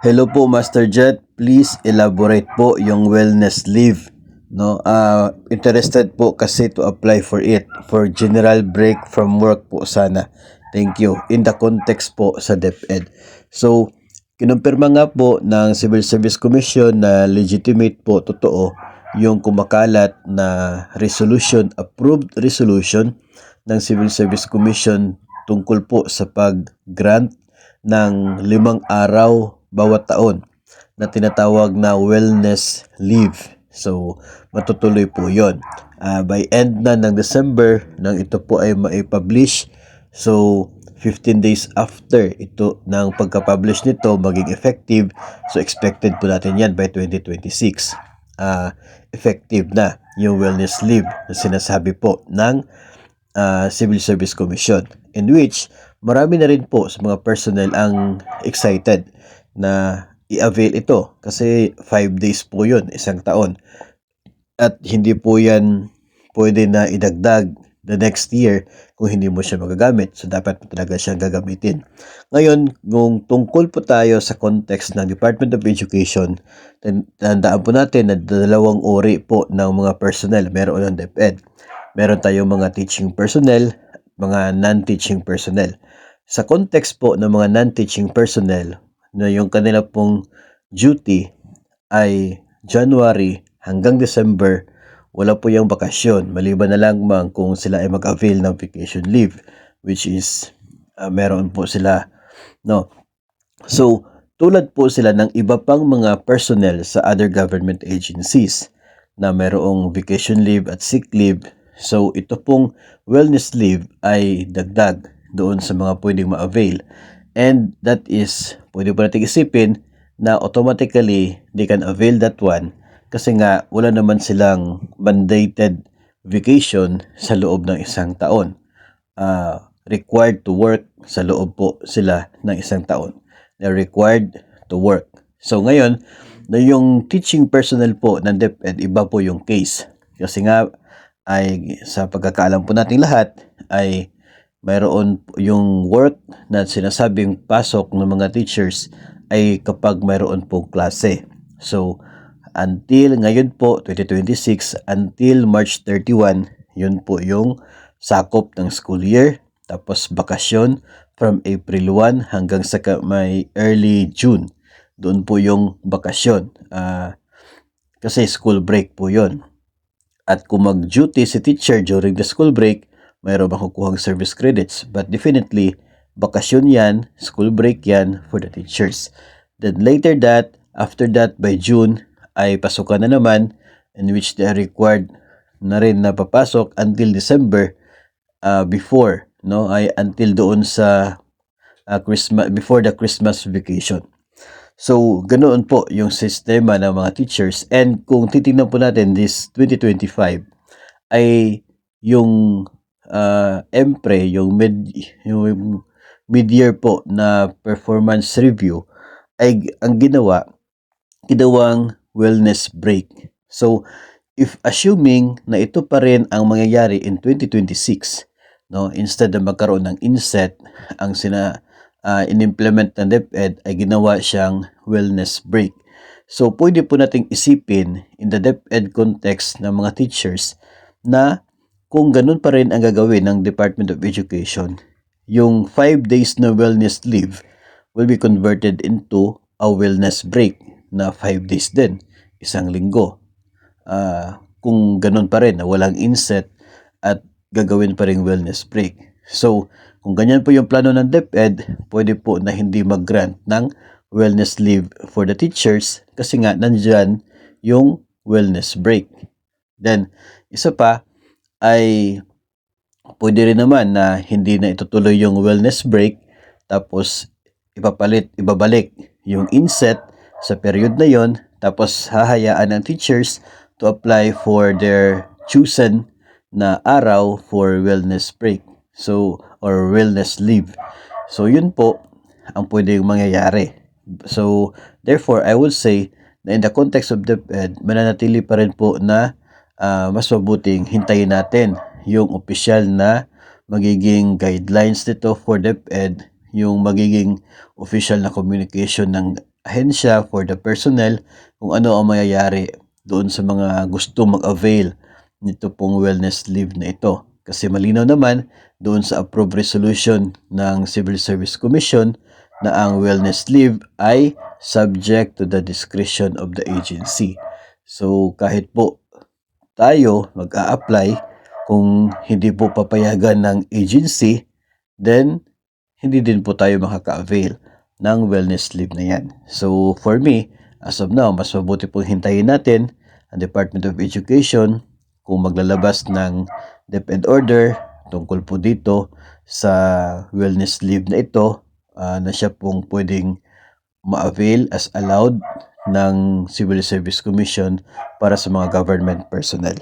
Hello po, Master Jet. Please elaborate po yung wellness leave. No, interested po kasi to apply for it for general break from work po sana. Thank you. In the context po sa DepEd. So, kinumpirma nga po ng Civil Service Commission na legitimate po, totoo, yung kumakalat na resolution, approved resolution ng Civil Service Commission tungkol po sa pag-grant ng 5 araw bawat taon na tinatawag na wellness leave. So, matutuloy po yon. By end na ng December nang ito po ay maipublish. So, 15 days after ito ng pagka-publish nito maging effective. So, expected po natin yan by 2026. Effective na yung wellness leave na sinasabi po ng Civil Service Commission, in which marami na rin po sa mga personnel ang excited na i-avail ito kasi 5 days po yun, isang taon, at hindi po yan pwede na idagdag the next year kung hindi mo siya magagamit. So, dapat po talaga siyang gagamitin. Ngayon, kung tungkol po tayo sa context ng Department of Education, tandaan po natin na dalawang uri po ng mga personnel meron ng DepEd. Meron tayong mga teaching personnel, mga non-teaching personnel. Sa context po ng mga non-teaching personnel, na yung kanila pong duty ay January hanggang December, wala po yung bakasyon, maliban na lang kung sila ay mag-avail ng vacation leave, which is meron po sila, no. So, tulad po sila ng iba pang mga personnel sa other government agencies na merong vacation leave at sick leave. So, ito pong wellness leave ay dagdag doon sa mga pwedeng ma-avail. And that is, pwede po natin isipin na automatically they can avail that one kasi nga wala naman silang mandated vacation sa loob ng isang taon. Required to work sa loob po sila ng isang taon. They're required to work. So ngayon, na yung teaching personnel po ng DepEd, iba po yung case. Kasi nga, ay sa pagkakaalam po nating lahat, ay mayroon yung work na sinasabing pasok ng mga teachers ay kapag mayroon pong klase. So, until ngayon po, 2026, until March 31, yun po yung sakop ng school year. Tapos, bakasyon from April 1 hanggang sa may early June. Doon po yung bakasyon. Kasi school break po yun. At kung mag-duty si teacher during the school break, mayroon makukuhang service credits. But definitely, bakasyon yan, school break yan for the teachers. Then later that, after that, by June, ay pasukan na naman in which they are required na rin na papasok until December before, no? Ay until doon sa Christmas, before the Christmas vacation. So, ganoon po yung sistema ng mga teachers. And kung titingnan po natin this 2025, ay yung EMPRE, yung mid-year po na performance review, ay ang ginawang wellness break. So, if assuming na ito pa rin ang mangyayari in 2026, no, instead na magkaroon ng inset, ang in-implement ng DepEd ay ginawa siyang wellness break. So, pwede po nating isipin in the DepEd context ng mga teachers na kung ganun pa rin ang gagawin ng Department of Education, yung 5 days na wellness leave will be converted into a wellness break na 5 days din, isang linggo. Kung ganun pa rin na walang inset at gagawin pa rin wellness break. So, kung ganyan po yung plano ng DepEd, pwede po na hindi mag-grant ng wellness leave for the teachers kasi nga nandyan yung wellness break. Then, isa pa ay pwede rin naman na hindi na itutuloy yung wellness break tapos ibabalik yung inset sa period na yon, tapos hahayaan ng teachers to apply for their chosen na araw for wellness break. So, or wellness leave. So, yun po ang pwedeng mangyayari. So, therefore, I would say na in the context of DepEd, mananatili pa rin po na mas mabuting hintayin natin yung opisyal na magiging guidelines nito for DepEd, yung magiging official na communication ng ahensya, for the personnel, kung ano ang mangyayari doon sa mga gusto mag-avail nito pong wellness leave na ito. Kasi malinaw naman doon sa approved resolution ng Civil Service Commission na ang wellness leave ay subject to the discretion of the agency. So kahit po tayo mag-a-apply, kung hindi po papayagan ng agency, then hindi din po tayo makaka-avail ng wellness leave na yan. So for me, as of now, mas mabuti pong hintayin natin ang Department of Education kung maglalabas ng DepEd order tungkol po dito sa wellness leave na ito, na siya pong pwedeng ma-avail as allowed ng Civil Service Commission para sa mga government personnel.